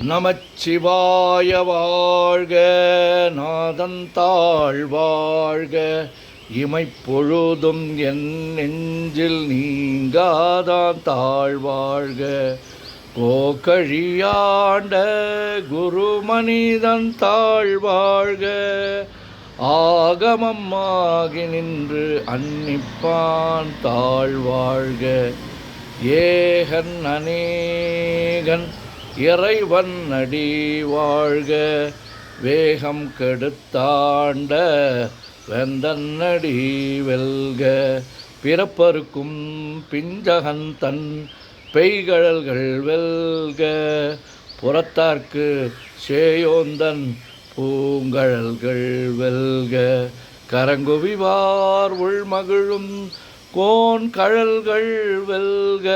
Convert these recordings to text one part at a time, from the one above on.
நமச்சிவாய வாழ்க, நாதந்தாள் வாழ்க, இமைப்பொழுதும் என் நெஞ்சில் நீங்காதான் தாழ்வாழ்க. கோகழியாண்ட குருமனிதன் தாழ்வாழ்க, ஆகமமாகி நின்று அன்னிப்பான் தாழ்வாழ்க. ஏகன் அநேகன் இறைவன் அடி வாழ்க, வேகம் கெடுத்தாண்ட வெந்தன் அடி வெல்க. பிறப்பருக்கும் பிஞ்சகன் தன் பெய்கழல்கள் வெல்க, புறத்தார்க்கு சேயோந்தன் பூங்கழல்கள் வெல்க. கரங்குவிவார் உள்மகிழும் கோன் கழல்கள் வெல்க,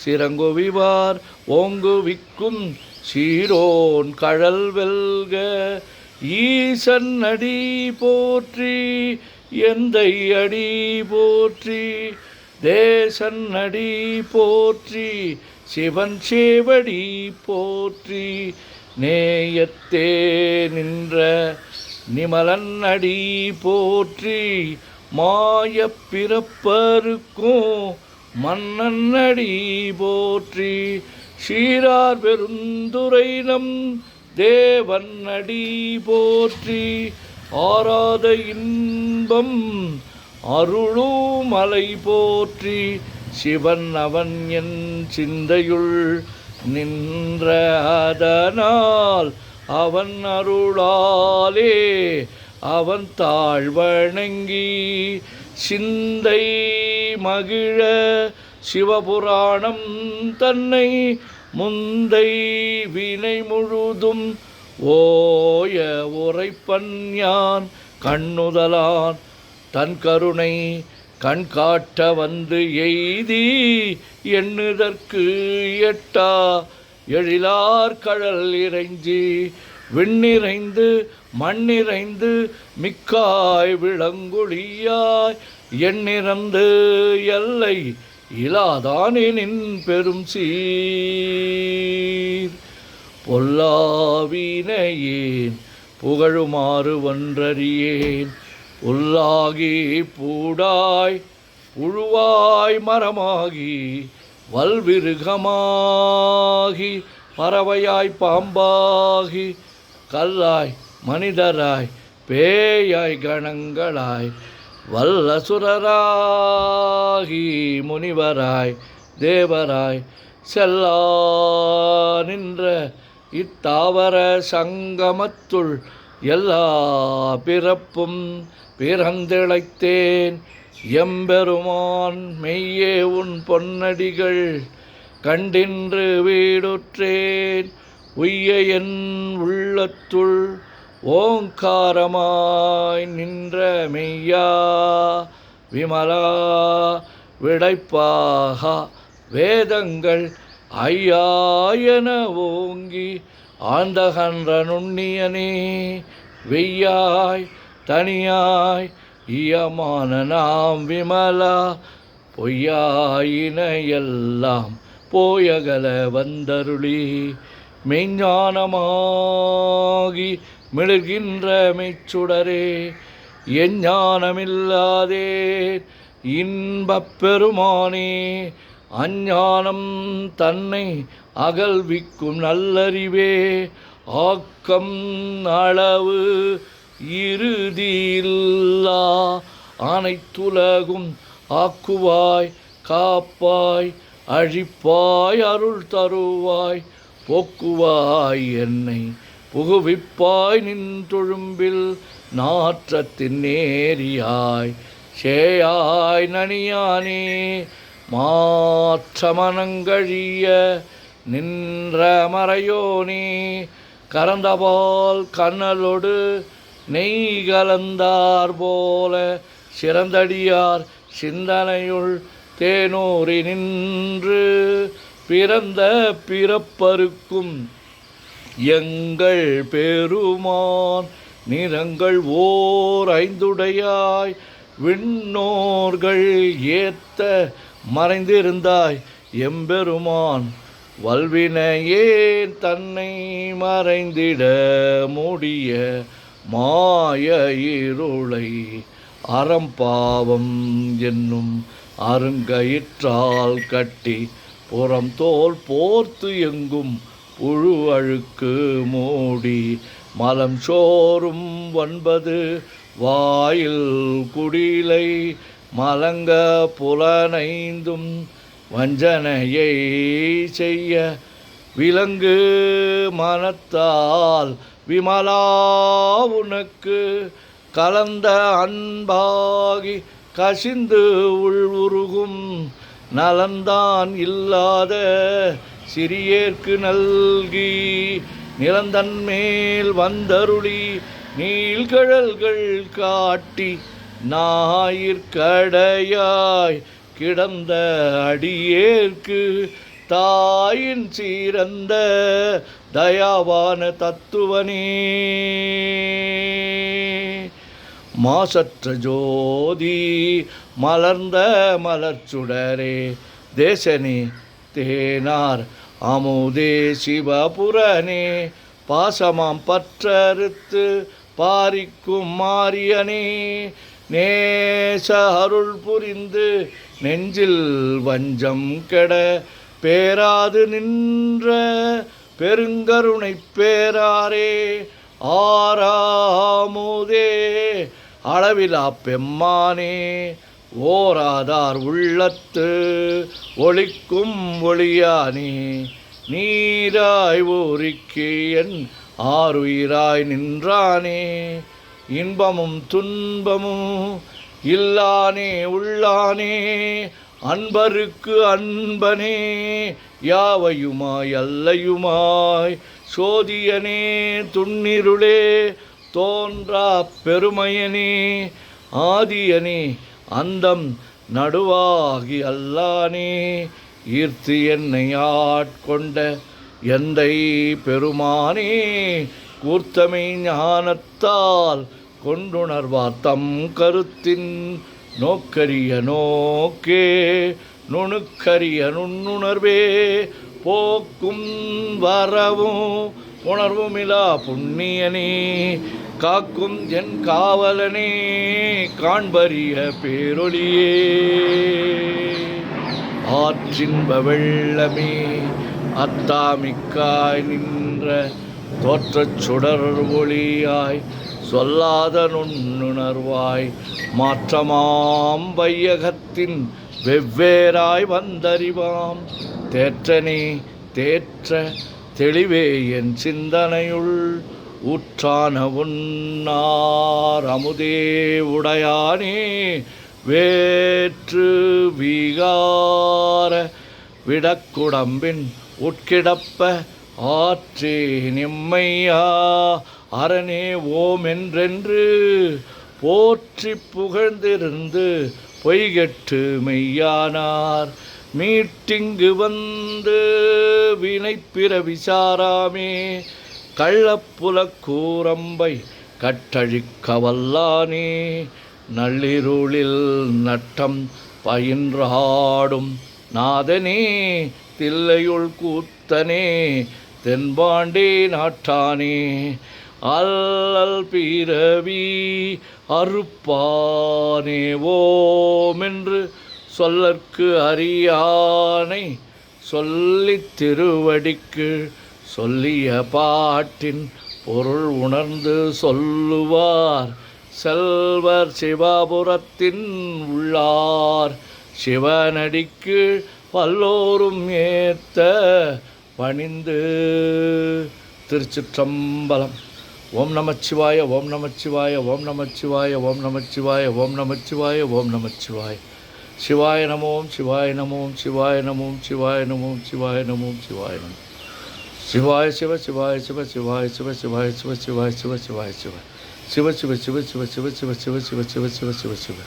சிறங்குவிவார் ஓங்குவிக்கும் சீரோன் கழல் வெல்க. ஈசன் அடி போற்றி, எந்தை அடி போற்றி, தேசன் அடி போற்றி, சிவன் சேவடி போற்றி. நேயத்தே நின்ற நிமலன் அடி போற்றி, மாயப் பிறப்பருக்கும் மன்னன் அடி போற்றி. சீரார் பெருந்துரை நம் தேவன் அடி போற்றி, ஆராத இன்பம் அருளும் மலை போற்றி. சிவன் அவன் என் சிந்தையுள் நின்ற அதனால், அவன் அருளாலே அவன் தாழ்வணங்கி சிந்தை மகிழ சிவபுராணம் தன்னை முந்தை வினை முழுதும் ஓய உரைப்பன் யான். கண்ணுதலான் தன் கருணை கண் காட்ட வந்து எய்தி, எண்ணுதற்கு எட்டா எழிலார் கழல் இறைஞ்சி, விண்ணிறைந்து மண்ணிறைந்து மிக்காய் விளங்குழியாய், எண்ணிறந்து எல்லை இலாதானின் பெரும் சீர். பொல்லாவினையேன் புகழுமாறு ஒன்றறியேன், புல்லாகி பூடாய் புழுவாய் மரமாகி வல்விருகமாகி பறவையாய் பாம்பாகி கல்லாய் மனிதராய் பேயாய் கணங்களாய் வல்லசுரராகி முனிவராய் தேவராய் செல்லா நின்ற இத்தாவர சங்கமத்துள் எல்லா பிறப்பும் பிறந்திழைத்தேன். எம்பெருமான் மெய்யே உன் பொன்னடிகள் கண்டின்று வீடுற்றேன். உய்ய என் உள்ளத்துள் ஓங்காரமாய் நின்ற மெய்யா விமலா விடைப்பாகா வேதங்கள் ஐயாயன ஓங்கி ஆழ்ந்தகன்ற நுண்ணியனே. வெய்யாய் தனியாய் இயமான நாம் விமலா, பொய்யாயின எல்லாம் போயகல வந்தருளி, மெய்ஞானமாகி மிளர்கின்ற மெய்ச்சுடரே. எஞ்ஞானமில்லாதே இன்பப் பெருமானே, அஞ்ஞானம் தன்னை அகல்விக்கும் நல்லறிவே. ஆக்கம் அளவு இறுதியில்லா அனைத்துலகும் ஆக்குவாய் காப்பாய் அழிப்பாய் அருள் தருவாய், போக்குவாய் என்னை புகுவிப்பாய் நின் தொழும்பில் நாற்றத்தின் நேரியாய். சேயாய் நனியானே மாற்றமனங்கழிய நின்ற மறையோனே. கரந்தபால் கண்ணலோடு நெய் கலந்தார் போல, சிறந்தடியார் சிந்தனையுள் தேனூறி நின்று, பிறந்த பிறப்பருக்கும் எங்கள் பெருமான். நிறங்கள் ஓர் ஐந்துடையாய் விண்ணோர்கள் ஏத்த மறைந்திருந்தாய் எம்பெருமான். வல்வினையே தன்னை மறைந்திட மூடிய மாய இருளை அறம்பாவம் என்னும் அருங்கயிற்றால் கட்டி புறம் தோல் போர்த்து எங்கும் புழு அழுக்கு மூடி மலம் சோறும் 9 வாயில் குடிலை மலங்க புலனைந்தும் வஞ்சனையை செய்ய விலங்கு மனத்தால் விமலா உனக்கு கலந்த அன்பாகி கசிந்து உள்வுருகும் நலந்தான் இல்லாத சிறியேற்கு நல்கி நிலந்தன்மேல் வந்தருளி நீள்கழல்கள் காட்டி ஞாயிற்கடையாய் கிடந்த அடியேற்கு தாயின் சீரந்த தயாவான தத்துவனே மாசற்ற ஜோதி மலர்ந்த மலர்ச்சுடரே தேசனே தேனார் அமுதே சிவபுரனே பாசமாம் பற்றறுத்து பாரிக்கும் மாரியனே நேச அருள் புரிந்து நெஞ்சில் வஞ்சம் கெட பேராது நின்ற பெருங்கருணை பேராரே ஆறாமுதே அளவிலா பெம்மானே ஓராதார் உள்ளத்து ஒளிக்கும் ஒளியானே நீராய் ஊரிக்கு என் ஆறுயிராய் நின்றானே இன்பமும் துன்பமும் இல்லானே உள்ளானே அன்பருக்கு அன்பனே யாவையுமாய் அல்லையுமாய் சோதியனே துன்னிருளே தோன்றா பெருமையனே ஆதியனே அந்தம் நடுவாகி அல்லானே ஈர்த்து என்னை ஆட்கொண்ட எந்தை பெருமானே கூர்த்தமை ஞானத்தால் கொண்டுணர்வார் தம் கருத்தின் நோக்கரிய நோக்கே நுணுக்கரிய நுண்ணுணர்வே போக்கும் வரவும் உணர்வுமிலா புண்ணியனே காக்கும் என் காவலனே காண்பரிய பேரொளியே ஆற்றின்ப வெள்ளமே அத்தாமிக்காய் நின்ற தோற்றச் சுடர் ஒளியாய் சொல்லாத நுண்ணுணர்வாய் மாற்றமாம் வையகத்தின் வெவ்வேறாய் வந்தறிவாம் தேற்றனே தேற்ற தெளிவே என் சிந்தனையுள் ஊற்றான உன்னார் அமுதே உடையானே வேற்று வீகார விடக்குடம்பின் உட்கிடப்ப ஆற்றே நிம்மையா அரணே ஓம் என்றென்று போற்றி புகழ்ந்திருந்து பொய்கெட்டு மெய்யானார் மீட்டிங்கு வந்து வினைப்பிற விசாராமே கள்ளப்புல கூரம்பை கட்டழிக்க வல்லானே நள்ளிருளில் நட்டம் பயின்றாடும் நாதனே தில்லையுள் கூத்தனே தென்பாண்டே நாட்டானே அல்லல் பிறவி அறுப்பானே ஓமென்று சொல்லற்கு அறியானை சொல்லித் திருவடிக்கு சொல்லிய பாட்டின் பொருள் உணர்ந்து சொல்லுவார் செல்வர் சிவபுரத்தின் உள்ளார் சிவனடிக்கு பல்லோரும் ஏத்த பணிந்து. திருச்சிற்றம்பலம். ஓம் நமச்சிவாய ஓம் நமச்சிவாய ஓம் நமச்சிவாய ஓம் நமச்சிவாய ஓம் நமச்சிவாய ஓம் நமச்சிவாய. சிவாய நமோம் சிவாய நமோம் சிவாய நமோம் சிவாய நமோம் சிவாய நமோம் சிவாய நமோம். சிவாய சிவ சிவாய சிவ சிவாய சிவ சிவாய சிவ சிவாய சிவ சிவாய சிவ சிவ சிவ சிவ சிவ சிவ சிவ சிவ சிவ சிவ சிவ சிவ சிவ.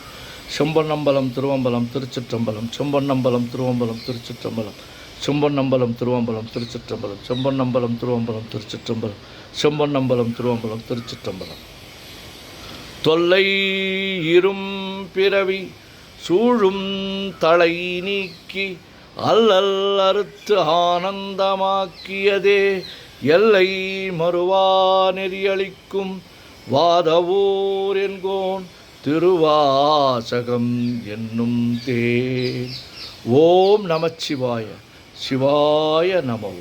செம்பொன்னம்பலம் திருவம்பலம் திருச்சிற்றம்பலம். செம்பொன்னம்பலம் திருவம்பலம் திருச்சிற்றம்பலம். செம்பொன்னம்பலம் திருவம்பலம் திருச்சிற்றம்பலம். செம்பொன்னம்பலம் திருவம்பலம் திருச்சிற்றம்பலம். செம்பொன்னம்பலம் திருவம்பலம் திருச்சிற்றம்பலம். தொல்லை இரும் பிறவி சூழும் தலை நீக்கி அல்லல் அறுத்து ஆனந்தமாக்கியதே எல்லை மறுவா நெறியளிக்கும் வாதவூர் என்கோன் திருவாசகம் என்னும் தேன். ஓம் நமச்சிவாய. சிவாய நமோ.